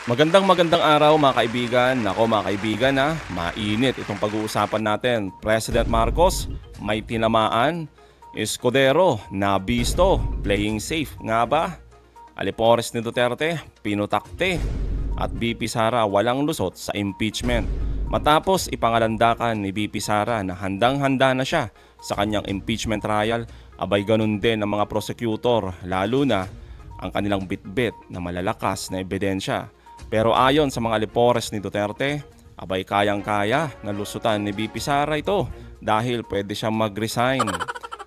Magandang araw mga kaibigan. Nako mga kaibigan mainit itong pag-uusapan natin. President Marcos may tinamaan, Escudero nabisto, playing safe nga ba? Alipores ni Duterte pinutakte at BP Sara walang lusot sa impeachment. Matapos ipangalandakan ni BP Sara na handang-handa na siya sa kanyang impeachment trial, abay ganun din ang mga prosecutor, lalo na ang kanilang bitbit na malalakas na ebidensya. Pero ayon sa mga alipores ni Duterte, abay kayang-kaya na lusutan ni BP Sara ito dahil pwede siyang mag-resign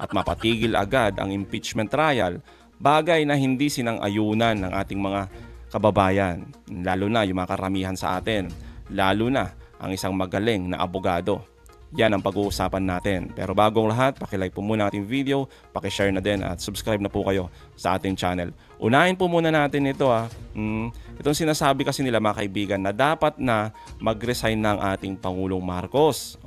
at mapatigil agad ang impeachment trial, bagay na hindi sinang-ayunan ng ating mga kababayan, lalo na yung mga karamihan sa atin, lalo na ang isang magaling na abogado. Yan ang pag-uusapan natin. Pero bagong lahat, pakilike po muna ating video, pakishare na din at subscribe na po kayo sa ating channel. Unahin po muna natin ito Itong sinasabi kasi nila mga kaibigan na dapat na mag-resign ng ating Pangulong Marcos.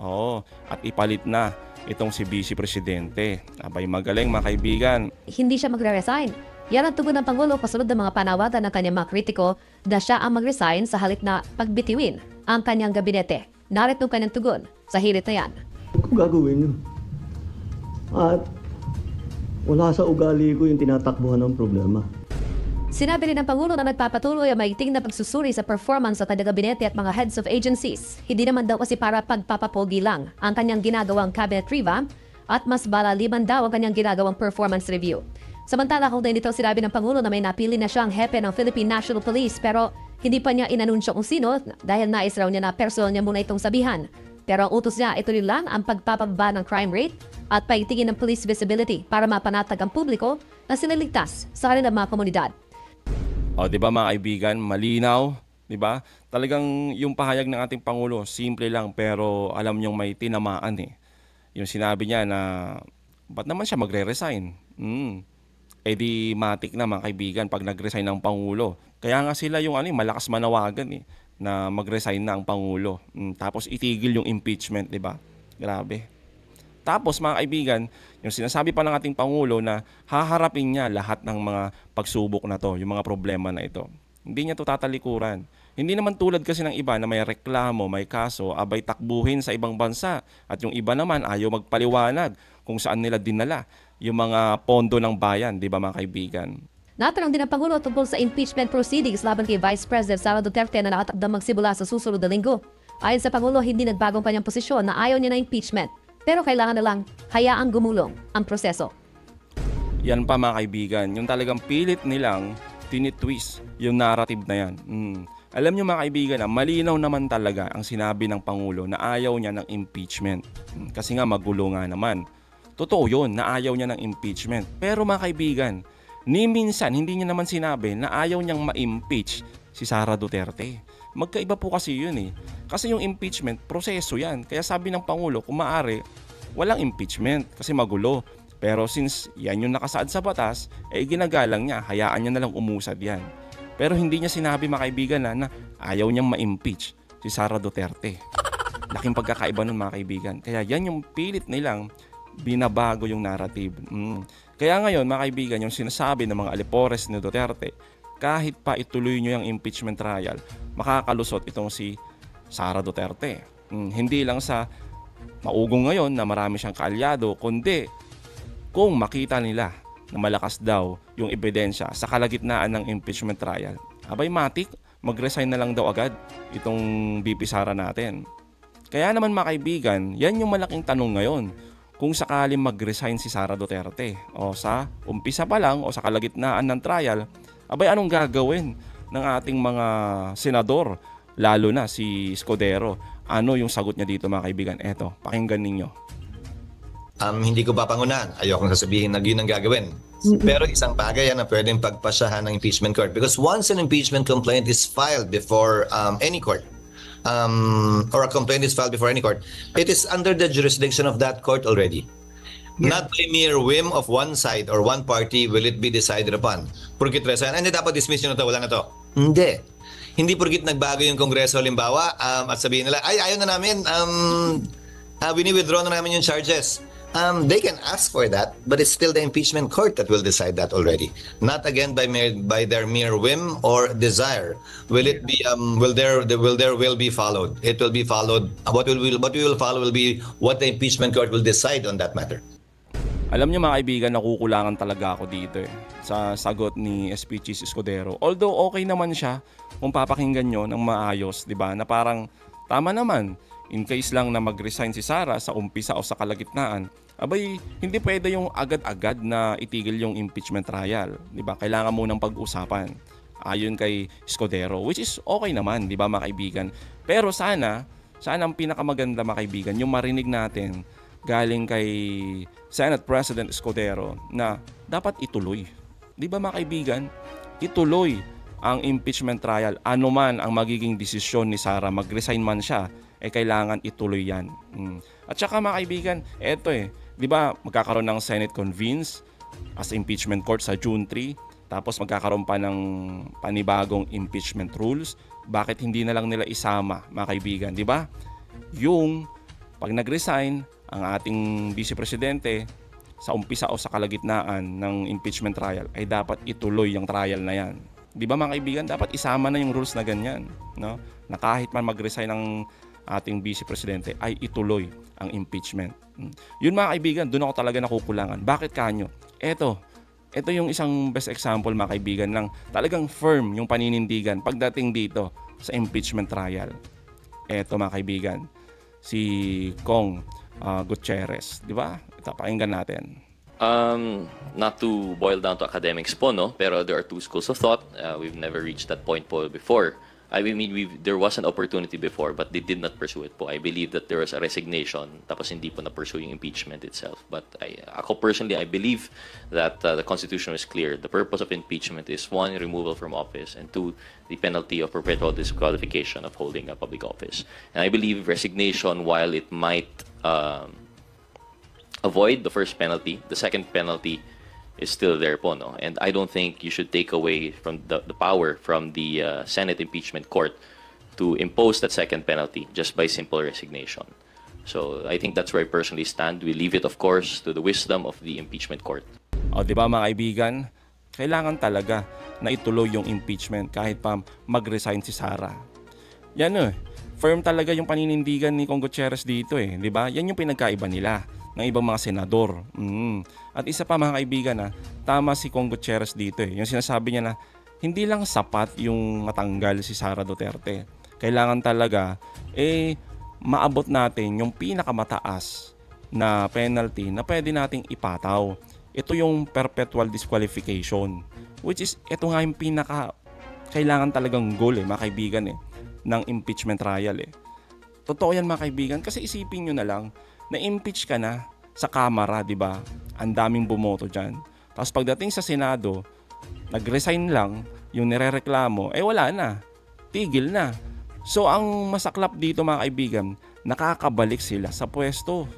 At ipalit na itong si Vice Presidente. Abay magaling mga kaibigan. Hindi siya magre-resign. Yan ang tugon ng Pangulo kasunod ng mga panawagan ng kanyang mga kritiko na siya ang mag-resign sa halip na pagbitiwin ang kanyang gabinete. Narito ang kanyang tugon sa hirit na yan. Kung gagawin yun. At wala sa ugali ko yung tinatakbuhan ng problema. Sinabi rin ng Pangulo na nagpapatuloy ang maiting na pagsusuri sa performance sa kanyang gabinete at mga heads of agencies. Hindi naman daw kasi para pagpapapogi lang ang kanyang ginagawang cabinet revamp at mas balaliman daw ang kanyang ginagawang performance review. Samantala, kung nito sinabi ng Pangulo na may napili na siyang hepe ng Philippine National Police pero hindi pa niya inanunsyo kung sino dahil nais raw niya na personal niya muna itong sabihan. Pero ang utos niya, ito rin lang ang pagpapababa ng crime rate at paitigin ng police visibility para mapanatag ang publiko na siniligtas sa kanilang mga komunidad. Di ba mga kaibigan, malinaw, di ba? Talagang yung pahayag ng ating Pangulo, simple lang pero alam niyong may tinamaan Yung sinabi niya na, ba't naman siya magre-resign? Di matik na mga kaibigan pag nag-resign ng Pangulo. Kaya nga sila yung malakas manawagan na mag-resign na ang Pangulo. Tapos itigil yung impeachment, di ba? Grabe. Tapos mga kaibigan, yung sinasabi pa ng ating Pangulo na haharapin niya lahat ng mga pagsubok na to, yung mga problema na ito. Hindi niya to tatalikuran. Hindi naman tulad kasi ng iba na may reklamo, may kaso, abay takbuhin sa ibang bansa. At yung iba naman ayaw magpaliwanag kung saan nila dinala yung mga pondo ng bayan, di ba mga kaibigan? Natanong din ang Pangulo tungkol sa impeachment proceedings laban kay Vice President Sara Duterte na nakatakdang magsimula sa susunod na linggo. Ayon sa Pangulo, hindi nagbagong kanyang posisyon na ayaw niya na impeachment. Pero kailangan na lang hayaang gumulong ang proseso. Yan pa mga kaibigan, yung talagang pilit nilang tinitwist yung narrative na yan. Alam nyo mga kaibigan malinaw naman talaga ang sinabi ng Pangulo na ayaw niya ng impeachment. Kasi nga magulo nga naman. Totoo yun na ayaw niya ng impeachment. Pero mga kaibigan, ni minsan hindi niya naman sinabi na ayaw niyang ma-impeach si Sara Duterte. Magkaiba po kasi yun Kasi yung impeachment, proseso yan. Kaya sabi ng Pangulo, kung maaari, walang impeachment kasi magulo. Pero since yan yung nakasaad sa batas, ginagalang niya, hayaan niya na lang umusad yan. Pero hindi niya sinabi mga kaibigan na ayaw niyang ma-impeach si Sara Duterte. Laking pagkakaiba nun mga kaibigan. Kaya yan yung pilit nilang binabago yung narrative. Kaya ngayon mga kaibigan, yung sinasabi ng mga alipores ni Duterte, kahit pa ituloy nyo yung impeachment trial, makakalusot itong si Sara Duterte. Hindi lang sa maugong ngayon na marami siyang kaalyado, kundi kung makita nila na malakas daw yung ebidensya sa kalagitnaan ng impeachment trial, abay matik, mag-resign na lang daw agad itong BP Sara natin. Kaya naman mga kaibigan, yan yung malaking tanong ngayon. Kung sakaling mag-resign si Sara Duterte o sa umpisa pa lang o sa kalagitnaan ng trial, abay anong gagawin ng ating mga senador, lalo na si Escudero? Ano yung sagot niya dito mga kaibigan? Eto, pakinggan ninyo. Hindi ko papangunahan. Ayokong sasabihin na yun ang gagawin. Pero isang bagay yan na pwedeng pagpasyahan ng impeachment court. Because once an impeachment complaint is filed before any court, or a complaint is filed before any court, it is under the jurisdiction of that court already. Not by mere whim of one side or one party will it be decided upon. Purkit resign, hindi dapat dismiss nyo na to, wala na to. Hindi. Hindi purkit nagbago yung Kongreso, halimbawa, at sabihin nila, ay, ayaw na namin, wini-withdraw na namin yung charges. They can ask for that, but it's still the impeachment court that will decide that already. Not again by their mere whim or desire. Will it be will their will be followed? It will be followed. What we will follow will be what the impeachment court will decide on that matter. Alam niyo mga kaibigan, nakukulangan talaga ako dito sa sagot ni SP Chis Escudero. Although okay naman siya kung papakinggan nyo ng maayos, di ba? Na parang tama naman, in case lang na mag-resign si Sara sa umpisa o sa kalagitnaan, abay, hindi pwede yung agad-agad na itigil yung impeachment trial. Di ba? Kailangan munang pag-usapan. Ayon kay Escudero, which is okay naman, di ba mga kaibigan? Pero sana ang pinakamaganda mga kaibigan, yung marinig natin galing kay Senate President Escudero na dapat ituloy. Di ba mga kaibigan? Ituloy ang impeachment trial. Ano man ang magiging desisyon ni Sara, mag-resign man siya, kailangan ituloy yan. At saka mga kaibigan, eto di ba magkakaroon ng Senate Convenes as impeachment court sa June 3, tapos magkakaroon pa ng panibagong impeachment rules. Bakit hindi na lang nila isama mga kaibigan, di ba? Yung pag nag-resign ang ating Vice Presidente sa umpisa o sa kalagitnaan ng impeachment trial ay dapat ituloy yung trial na yan. Di ba mga kaibigan, dapat isama na yung rules na ganyan, no? Na kahit man mag-resign ang ating Vice Presidente ay ituloy ang impeachment. Yun mga kaibigan, doon ako talaga nakukulangan. Bakit kanyo? Ito yung isang best example mga kaibigan ng talagang firm yung paninindigan pagdating dito sa impeachment trial. Ito mga kaibigan, si Kong Gutierrez, di ba? Ito, pakinggan natin. Not to boil down to academics po, no? Pero there are two schools of thought. We've never reached that point po before. I mean, there was an opportunity before, but they did not pursue it po. I believe that there was a resignation, tapos hindi po na-pursue yung impeachment itself. But ako personally, I believe that the Constitution is clear. The purpose of impeachment is, one, removal from office, and two, the penalty of perpetual disqualification of holding a public office. And I believe resignation, while it might avoid the first penalty, the second penalty is still there po, no? And I don't think you should take away from the power from the Senate impeachment court to impose that second penalty just by simple resignation. So I think that's where I personally stand. We leave it, of course, to the wisdom of the impeachment court. O, di ba mga kaibigan, kailangan talaga na ituloy yung impeachment kahit pa mag-resign si Sara. Yan firm talaga yung paninindigan ni Kong Gutierrez dito di ba? Yan yung pinagkaiba nila ng ibang mga senador. At isa pa mga kaibigan tama si Kong Gutierrez dito yung sinasabi niya na hindi lang sapat yung matanggal si Sara Duterte. Kailangan talaga maabot natin yung pinakamataas na penalty na pwede nating ipataw. Ito yung perpetual disqualification, which is ito nga yung pinaka kailangan talagang goal mga kaibigan ng impeachment trial Totoo yan mga kaibigan, kasi isipin nyo na lang na-impeach ka na sa Kamara, di ba? Ang daming bumoto dyan. Tapos pagdating sa Senado, nag-resign lang, yung nirereklamo, wala na. Tigil na. So ang masaklap dito mga kaibigan, nakakabalik sila sa pwesto.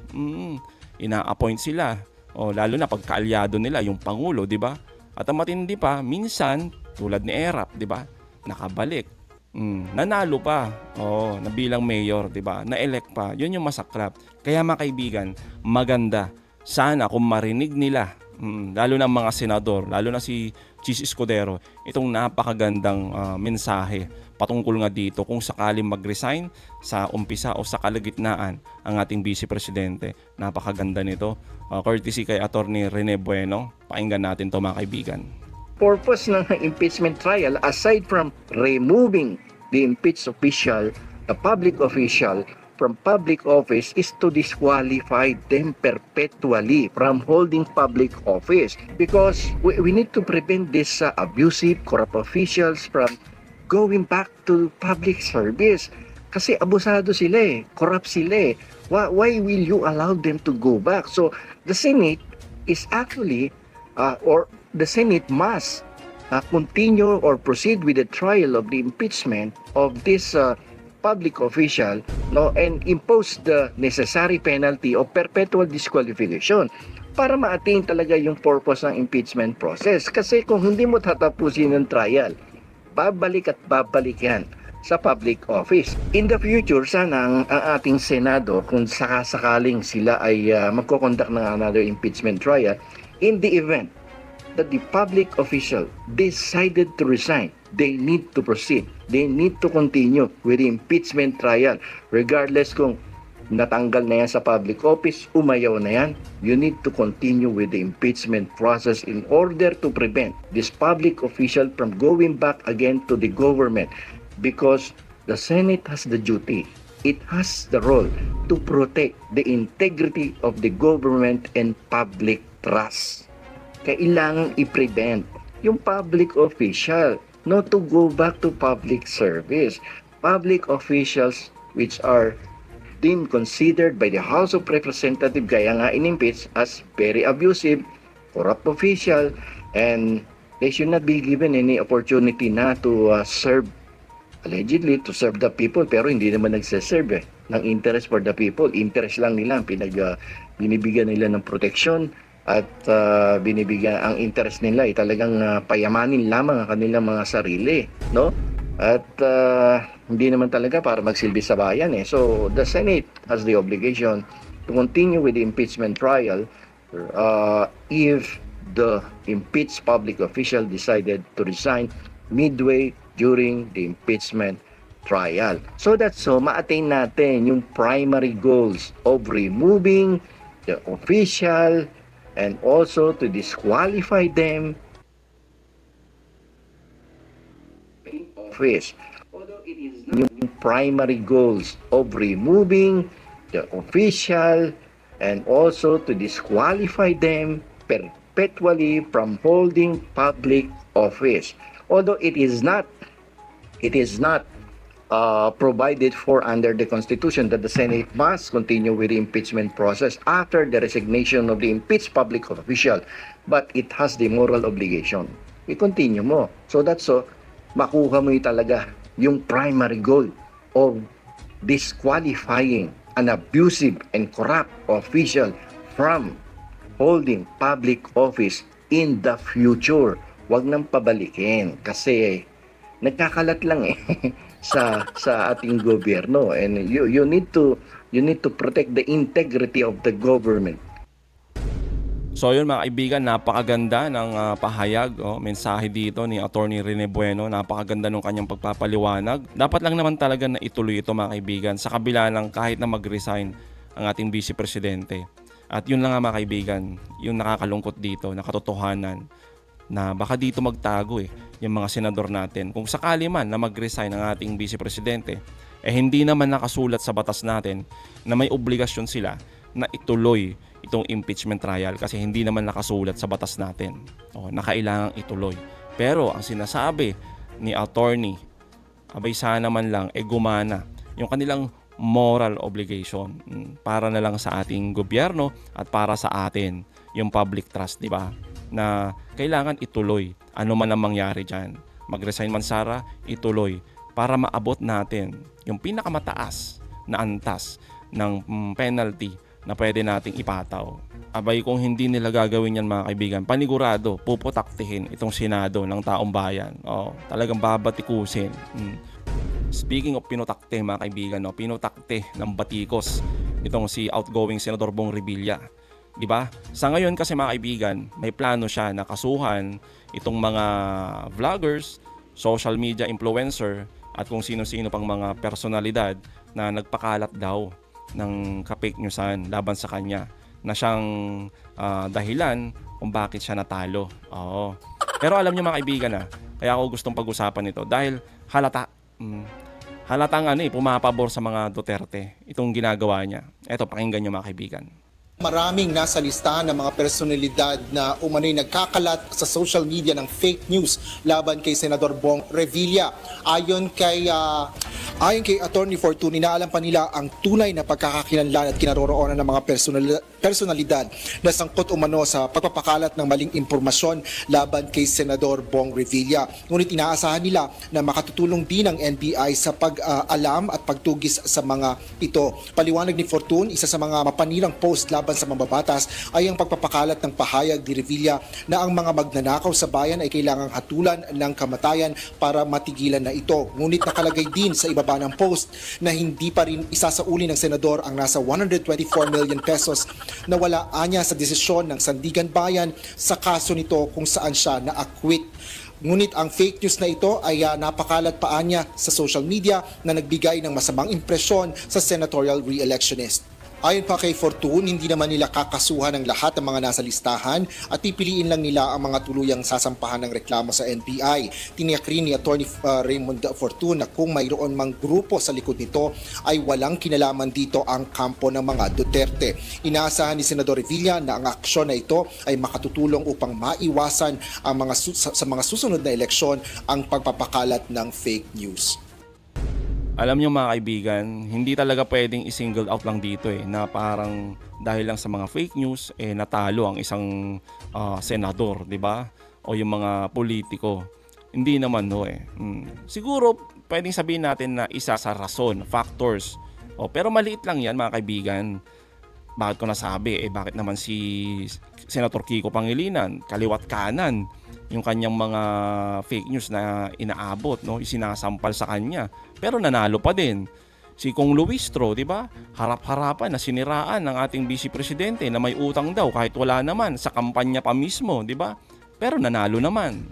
Ina-appoint sila. Lalo na pagkaalyado nila, yung Pangulo, di ba? At ang matindi pa, minsan, tulad ni Erap, di ba? Nakabalik. Nanalo pa. Nabilang mayor, 'di ba? Na-elect pa. 'Yun yung masaklap. Kaya mga kaibigan, maganda sana kung marinig nila, lalo na mga senador, lalo na si Chis Escudero, itong napakagandang mensahe patungkol nga dito kung sakaling mag-resign sa umpisa o sa kalagitnaan ang ating Vice Presidente. Napakaganda nito. Courtesy kay Attorney Rene Bueno. Pakinggan natin 'to mga kaibigan. Purpose ng impeachment trial, aside from removing the impeached official, the public official from public office, is to disqualify them perpetually from holding public office, because we need to prevent these abusive, corrupt officials from going back to public service. Kasi abusado sila corrupt sila Why will you allow them to go back? So the Senate is actually the Senate must continue or proceed with the trial of the impeachment of this public official, and impose the necessary penalty of perpetual disqualification para ma-attain talaga yung purpose ng impeachment process. Kasi kung hindi mo tatapusin ng trial, babalik at babalik yan sa public office. In the future, sana ang ating Senado, kung sakasakaling sila ay magkoconduct ng another impeachment trial, in the event that the public official decided to resign, they need to proceed. They need to continue with the impeachment trial. Regardless kung natanggal na yan sa public office, umayaw na yan, you need to continue with the impeachment process in order to prevent this public official from going back again to the government, because the Senate has the duty, it has the role to protect the integrity of the government and public trust. Kailangang i-prevent yung public official not to go back to public service. Public officials which are deemed considered by the House of Representatives, kaya nga in-impeach as very abusive, corrupt official, and they should not be given any opportunity na to serve, allegedly to serve the people, pero hindi naman nagsiserve ng interest for the people. Interest lang nila, binibigyan nila ng protection, at binibigyan ang interest nila ay talagang payamanin lamang ang kanilang mga sarili, no? At hindi naman talaga para magsilbi sa bayan eh. So the Senate has the obligation to continue with the impeachment trial if the impeached public official decided to resign midway during the impeachment trial. So that's so ma-attain natin yung primary goals of removing the official and also to disqualify them office. Although it is yung primary goals of removing the official and also to disqualify them perpetually from holding public office. Although it is not provided for under the Constitution that the Senate must continue with the impeachment process after the resignation of the impeached public official, but it has the moral obligation. I-continue mo. So that's so, makuha mo talaga yung primary goal of disqualifying an abusive and corrupt official from holding public office in the future. Huwag nang pabalikin kasi nagkakalat lang sa ating gobyerno, and you need to protect the integrity of the government. So yun mga kaibigan, napakaganda ng pahayag, mensahe dito ni Attorney Rene Bueno. Napakaganda ng kanyang pagpapaliwanag. Dapat lang naman talaga na ituloy ito mga kaibigan, sa kabila ng kahit na mag-resign ang ating Vice Presidente. At yun lang nga mga kaibigan, yung nakakalungkot dito, na katotohanan na baka dito magtago yung mga senador natin. Kung sakali man na mag-resign ang ating Vice Presidente, hindi naman nakasulat sa batas natin na may obligasyon sila na ituloy itong impeachment trial, kasi hindi naman nakasulat sa batas natin na kailangang ituloy. Pero ang sinasabi ni attorney, abay sana man lang gumana yung kanilang moral obligation para na lang sa ating gobyerno at para sa atin yung public trust, di ba? Na kailangan ituloy ano man ang mangyari dyan. Mag-resign man Sara, ituloy para maabot natin yung pinakamataas na antas ng penalty na pwede nating ipataw. Abay kung hindi nila gagawin yan mga kaibigan, panigurado, puputaktihin itong Senado ng taong bayan. Talagang babatikusin. Speaking of pinutakte mga kaibigan, pinutakte ng batikos itong si outgoing Senador Bong Revilla. Diba? Sa ngayon kasi mga kaibigan, may plano siya na kasuhan itong mga vloggers, social media influencer, at kung sino-sino pang mga personalidad na nagpakalat daw ng ka-fake newsan laban sa kanya, na siyang dahilan kung bakit siya natalo. Pero alam niyo mga kaibigan, kaya ako gustong pag-usapan ito dahil halatang pumapabor sa mga Duterte itong ginagawa niya. Eto, pakinggan niyo mga kaibigan. Maraming nasa listahan ng mga personalidad na umano'y nagkakalat sa social media ng fake news laban kay Senador Bong Revilla. Ayon kay Attorney Fortuny, naalam pa nila ang tunay na pagkakakilanlan at kinaroroonan ng mga personalidad na sangkot umano sa pagpapakalat ng maling impormasyon laban kay Senador Bong Revilla. Ngunit inaasahan nila na makatutulong din ang NBI sa pag-alam at pagtugis sa mga ito. Paliwanag ni Fortune, isa sa mga mapanilang post laban sa mambabatas ay ang pagpapakalat ng pahayag ni Revilla na ang mga magnanakaw sa bayan ay kailangang hatulan ng kamatayan para matigilan na ito. Ngunit nakalagay din sa ibaba ng post na hindi pa rin isasauli ng senador ang nasa 124 million pesos na wala anya sa desisyon ng Sandigan Bayan sa kaso nito kung saan siya na-acquit. Ngunit ang fake news na ito ay napakalat pa anya sa social media na nagbigay ng masamang impresyon sa senatorial re-electionist. Ayon pa kay Fortune, hindi naman nila kakasuhan ng lahat ng mga nasa listahan at pipiliin lang nila ang mga tuluyang sasampahan ng reklamo sa NBI. Tiniyak rin ni Atty. Raymond Fortune na kung mayroon mang grupo sa likod nito ay walang kinalaman dito ang kampo ng mga Duterte. Inaasahan ni Senador Revilla na ang aksyon na ito ay makatutulong upang maiwasan ang sa mga susunod na eleksyon ang pagpapakalat ng fake news. Alam nyo mga kaibigan, hindi talaga pwedeng i-single out lang dito na parang dahil lang sa mga fake news natalo ang isang senador, di ba? O yung mga politiko. Hindi naman Siguro pwedeng sabihin natin na isa sa rason, factors. Pero maliit lang yan mga kaibigan. Bakit ko nasabi? Bakit naman si Senator Kiko Pangilinan, kaliwat kanan, yung kanyang mga fake news na inaabot, isinasampal sa kanya. Pero nanalo pa din. Si Kong Luistro, di ba? Harap-harapan na siniraan ng ating Vice Presidente na may utang daw kahit wala naman sa kampanya pa mismo, di ba? Pero nanalo naman.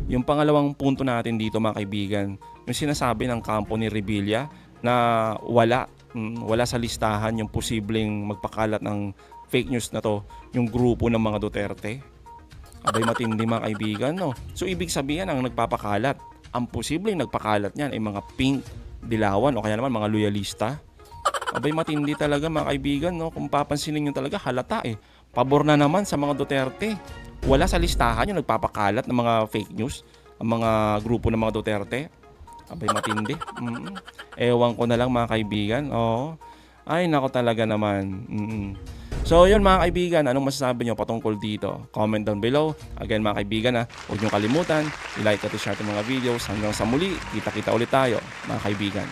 Yung pangalawang punto natin dito mga kaibigan, yung sinasabi ng kampo ni Revilla na wala sa listahan yung posibleng magpakalat ng fake news na to, yung grupo ng mga Duterte. Abay matindi mga kaibigan, So ibig sabihin ang nagpapakalat, ang posibleng nagpakalat niyan ay mga pink, dilawan o kaya naman mga loyalista. Abay matindi talaga mga kaibigan, Kung papansinin niyo talaga halata Pabor na naman sa mga Duterte. Wala sa listahan yung nagpapakalat ng mga fake news, ang mga grupo ng mga Duterte. Abay matindi. Ewan ko na lang mga kaibigan. Ay nako talaga naman. So yun mga kaibigan, anong masasabi nyo patungkol dito? Comment down below. Again mga kaibigan, huwag nyo kalimutan, i-like at i-share itong mga videos. Hanggang sa muli, kita-kita ulit tayo mga kaibigan.